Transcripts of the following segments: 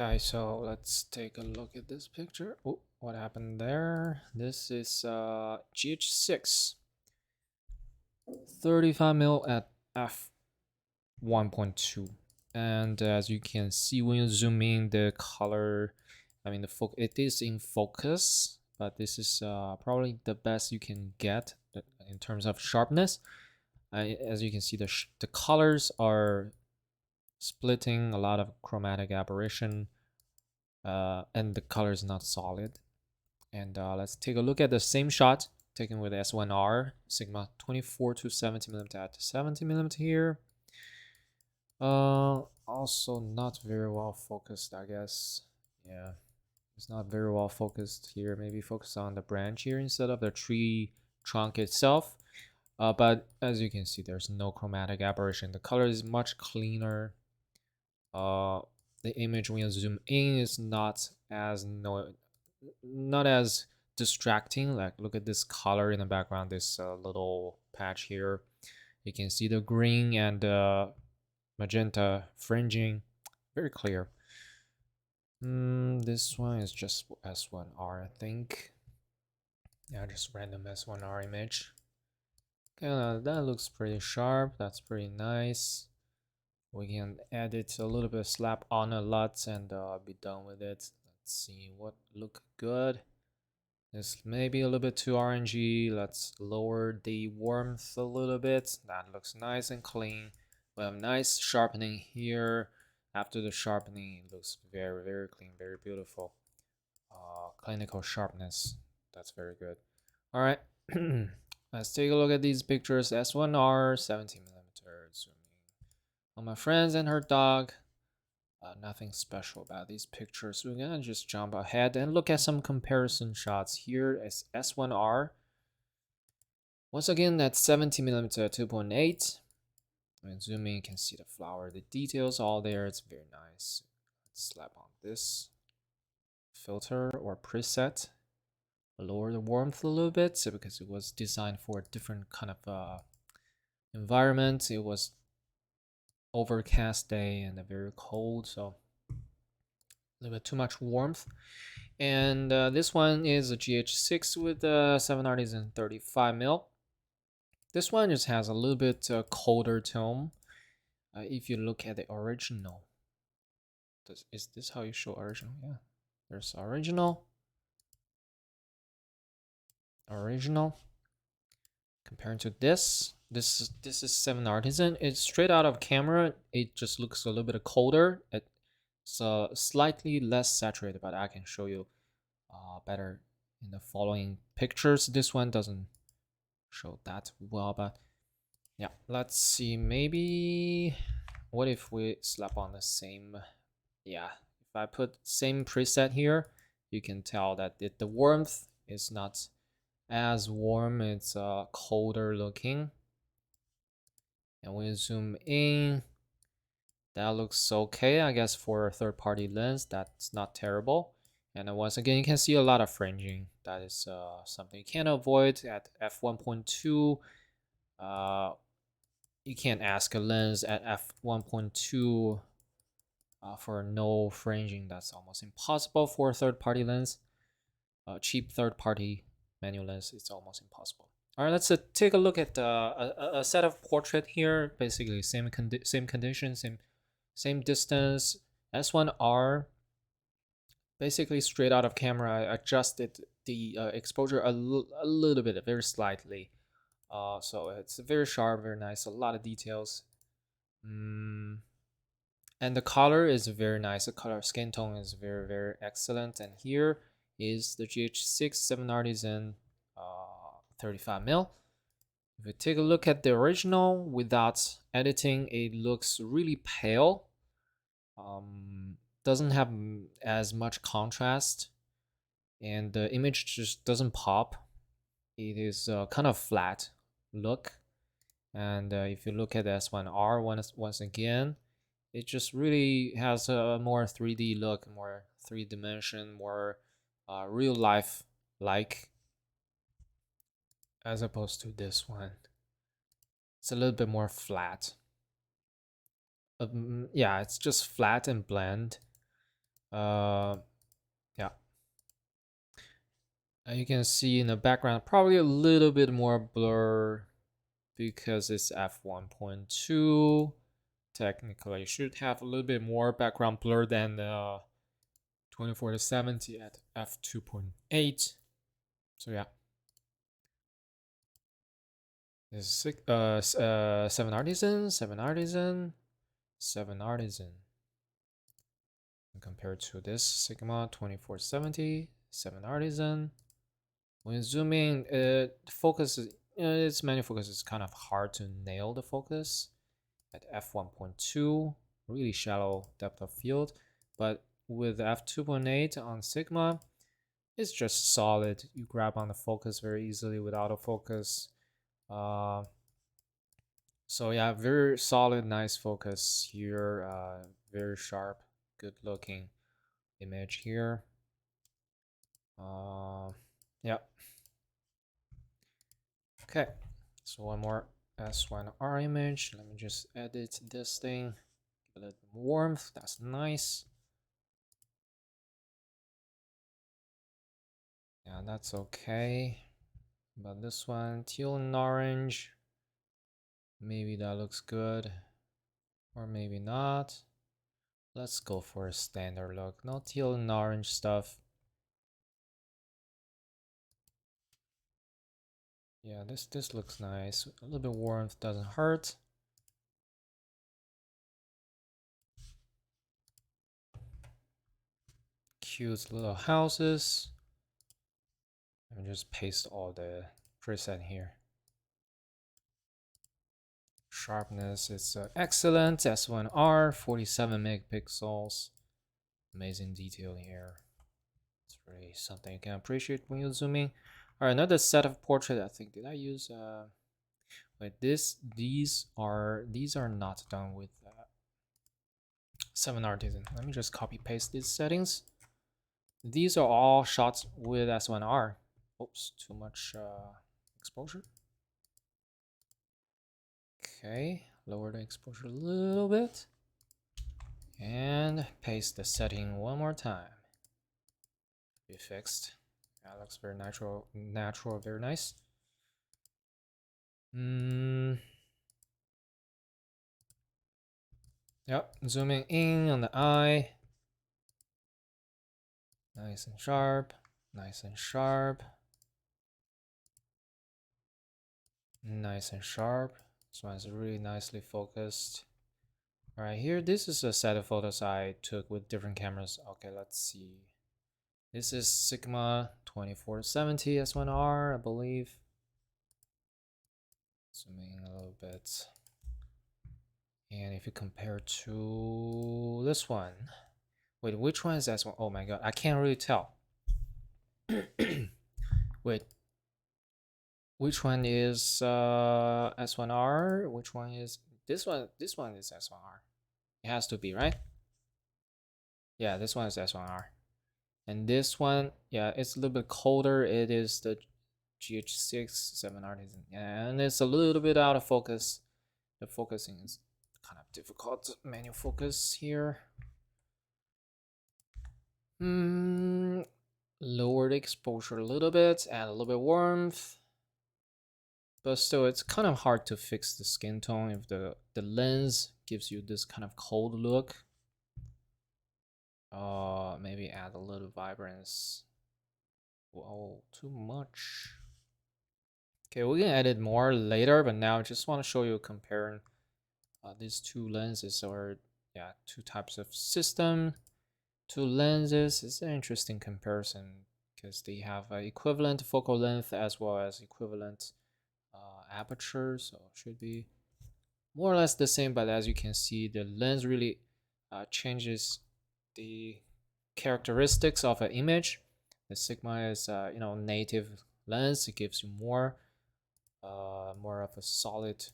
Okay, so let's take a look at this picture. Oh, what happened there? This is GH6 35mm at f1.2, and as you can see when you zoom in, the color, it is in focus, but this is probably the best you can get in terms of sharpness. As you can see, the colors are splitting, a lot of chromatic aberration. And the color is not solid. And let's take a look at the same shot taken with S1R, Sigma 24 to 70mm at 70mm here. Also not very well focused, I guess. Yeah, it's not very well focused here. Maybe focus on the branch here instead of the tree trunk itself. But as you can see, there's no chromatic aberration. The color is much cleaner. The image when you zoom in is not as distracting. Like, look at this color in the background, this little patch here. You can see the green and magenta fringing, very clear. This one is just S1R, I think. Yeah, just random S1R image. Okay, that looks pretty sharp. That's pretty nice. We can edit a little bit, slap on a lot, and be done with it. Let's see what look good. This may be a little bit too orangey. Let's lower the warmth a little bit. That looks nice and clean. We have nice sharpening here. After the sharpening, it looks very, very clean, very beautiful. Clinical sharpness. That's very good. All right. Let's take a look at these pictures. S1R, 17mm zoom on my friends and her dog. Nothing special about these pictures. We're gonna just jump ahead and look at some comparison shots. Here is S1R. Once again, that's 70mm 2.8. When zoom in, you can see the flower, the details all there. It's very nice. Let's slap on this filter or preset. Lower the warmth a little bit because it was designed for a different kind of environment. It was overcast day and very cold, so a little bit too much warmth. And this one is a GH6 with 7Artisan 35mm. This one just has a little bit colder tone. If you look at the original, is this how you show original? Yeah, there's original. Comparing to this is 7Artisan. It's straight out of camera. It just looks a little bit colder. It's slightly less saturated, but I can show you better in the following pictures. This one doesn't show that well, but yeah, let's see. Maybe what if we slap on the same? Yeah, if I put same preset here, you can tell that the warmth is not as warm. It's colder looking. And when you zoom in, that looks okay, I guess. For a third-party lens, that's not terrible. And then once again, you can see a lot of fringing. That is something you can't avoid at f1.2. You can't ask a lens at f1.2 for no fringing. That's almost impossible for a third-party lens. Cheap third-party manual lens, it's almost impossible. All right, let's take a look at a set of portrait here. Basically, same conditions, same distance. S1R, basically straight out of camera. I adjusted the exposure a little bit, very slightly. So it's very sharp, very nice, a lot of details. And the color is very nice. The color skin tone is very, very excellent. And here is the GH6 7Artisan 35mm. If we take a look at the original without editing, it looks really pale. Doesn't have as much contrast, and the image just doesn't pop. It is kind of flat look. And if you look at the S1R once again, it just really has a more 3D look, more 3D, more real life like, as opposed to this one. It's a little bit more flat. Yeah, it's just flat and bland. Yeah, you can see in the background probably a little bit more blur because it's f1.2. Technically, you should have a little bit more background blur than the 24 to 70 at f2.8. So yeah, this is 7Artisan, 7Artisan. And compared to this Sigma 2470, 7Artisan. When you zoom in, focus is, its manual focus is kind of hard to nail the focus at f1.2, really shallow depth of field. But with f2.8 on Sigma, it's just solid. You grab on the focus very easily with autofocus. So yeah, very solid, nice focus here. Very sharp, good looking image here. Yeah. Okay, so one more S1R image. Let me just edit this thing. Give it a little warmth. That's nice. Yeah, that's okay. But this one, teal and orange. Maybe that looks good. Or maybe not. Let's go for a standard look. No teal and orange stuff. Yeah, this looks nice. A little bit warmth doesn't hurt. Cute little houses. Let me just paste all the preset here. Sharpness is excellent. S1R, 47 megapixels. Amazing detail here. It's really something you can appreciate when you're zooming. All right, another set of portrait. I think did I use? Wait, these are not done with 7Artisan. Let me just copy paste these settings. These are all shots with S1R. Oops, too much exposure. Okay, lower the exposure a little bit. And paste the setting one more time. Be fixed. That looks very natural, very nice. Yep, zooming in on the eye. Nice and sharp, nice and sharp. Nice and sharp. This one's really nicely focused. All right, here, this is a set of photos I took with different cameras. Okay, let's see. This is Sigma 2470 S1R, I believe. Zooming in a little bit. And if you compare to this one, wait, which one is S1? Oh my god, I can't really tell. Wait, which one is S1R? Which one is this one? This one is S1R. It has to be, right? Yeah, this one is S1R. And this one, yeah, it's a little bit colder. It is the GH6 7Artisan. And it's a little bit out of focus. The focusing is kind of difficult. Manual focus here. Lower the exposure a little bit, add a little bit warmth. But still, it's kind of hard to fix the skin tone if the lens gives you this kind of cold look. Maybe add a little vibrance. Whoa, too much. Okay, we can edit more later, but now I just want to show you comparing these two lenses, or yeah, two types of system. Two lenses is an interesting comparison because they have equivalent focal length as well as equivalent aperture, so it should be more or less the same. But as you can see, the lens really changes the characteristics of an image. The Sigma is native lens. It gives you more of a solid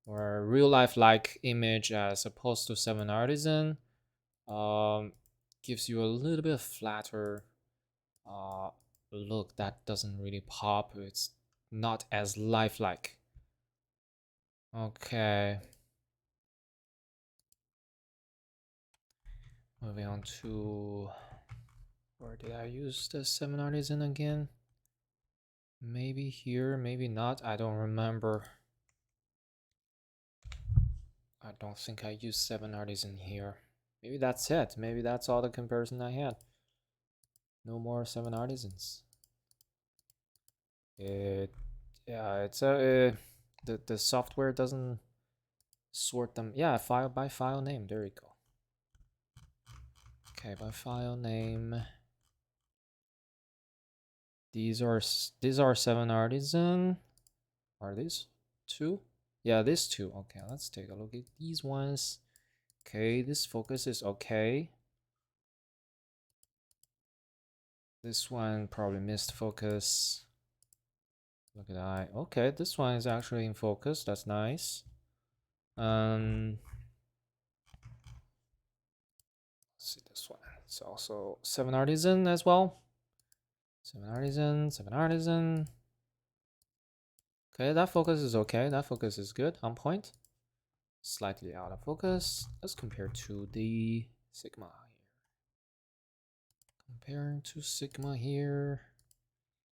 or real life like image as opposed to 7Artisan. Gives you a little bit flatter look that doesn't really pop. It's not as lifelike. Okay. Moving on to, where did I use the 7Artisan again? Maybe here, maybe not. I don't remember. I don't think I used 7Artisan here. Maybe that's it. Maybe that's all the comparison I had. No more 7Artisans. Yeah, it's the software doesn't sort them. Yeah, file by file name. There you go. Okay, by file name. These are 7Artisan. Are these two? Yeah, these two. Okay, let's take a look at these ones. Okay, this focus is okay. This one probably missed focus. Look at that. Okay, this one is actually in focus. That's nice. Let's see this one. It's also 7Artisan as well. 7Artisan. Okay, that focus is okay. That focus is good. On point. Slightly out of focus. Let's compare to the Sigma here. Comparing to Sigma here,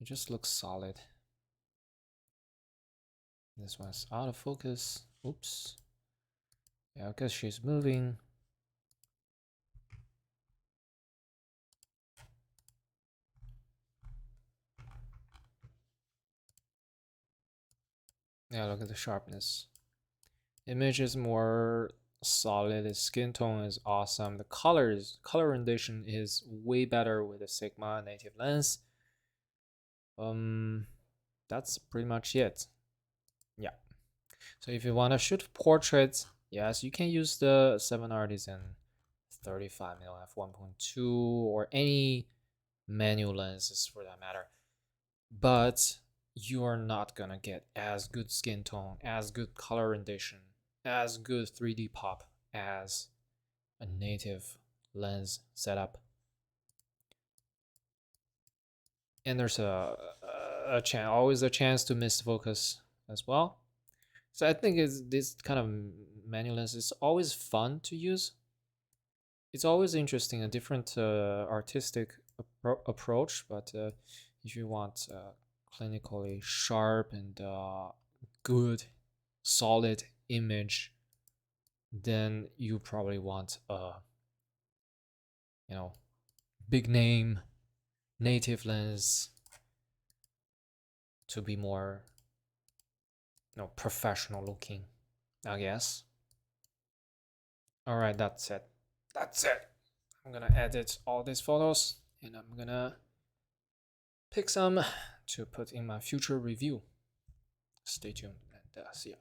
it just looks solid. This one's out of focus. Oops. Yeah, I guess she's moving. Yeah, look at the sharpness. Image is more solid. The skin tone is awesome. The color rendition is way better with the Sigma native lens. That's pretty much it. Yeah. So if you want to shoot portraits, yes, you can use the 7Artisan 35mm f1.2 or any manual lenses for that matter. But you are not gonna get as good skin tone, as good color rendition, as good 3D pop as a native lens setup. And there's always a chance to miss focus as well. So I think this kind of manual lens is always fun to use. It's always interesting, a different artistic approach. But if you want clinically sharp and good, solid image, then you probably want a big name native lens to be more professional looking, I guess. All right, that's it. I'm gonna edit all these photos and I'm gonna pick some to put in my future review. Stay tuned and see ya.